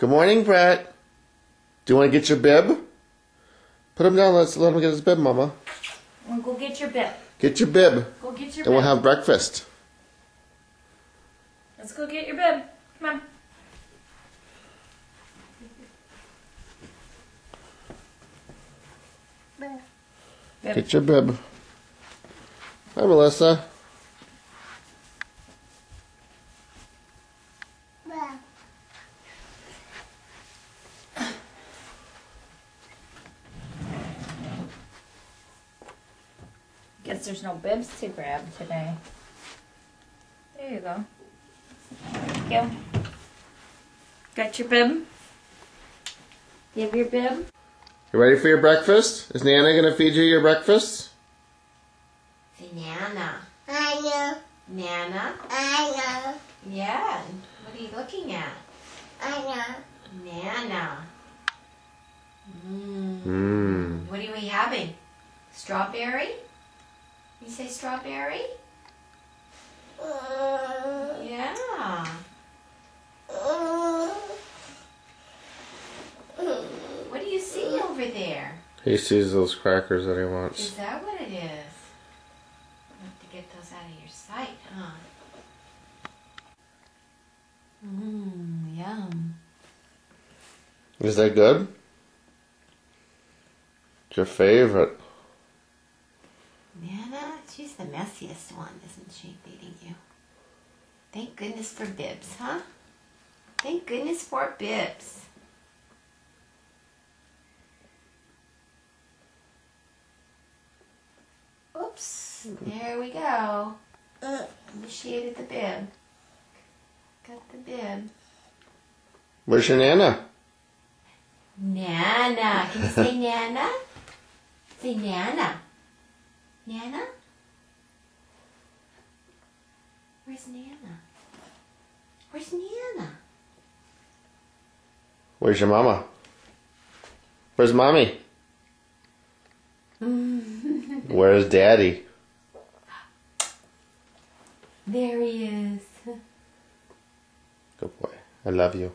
Good morning, Brett. Do you want to get your bib? Put him down. Let him get his bib, Mama. Well, go get your bib. Get your bib. Go get your bib. And we'll have breakfast. Let's go get your bib. Come on. Bib. Get your bib. Hi, Melissa. Guess there's no bibs to grab today. There you go. Thank you. Got your bib? You have your bib? You ready for your breakfast? Is Nana going to feed you your breakfast? Say Nana. I know. Nana? I know. Yeah. What are you looking at? I know. Nana. What are we having? Strawberry? You say strawberry? Yeah. What do you see over there? He sees those crackers that he Is wants. that what it is? You have to get those out of your sight, huh? Yum. Is that good? It's your favorite. Nana, she's the messiest one, isn't she, feeding you? Thank goodness for bibs, huh? Thank goodness for bibs. Oops, there we go. Initiated the bib. Got the bib. Where's your Nana? Nana. Can you say Nana? Say Nana. Nana? Where's Nana? Where's Nana? Where's your mama? Where's Mommy? Where's Daddy? There he is. Good boy. I love you.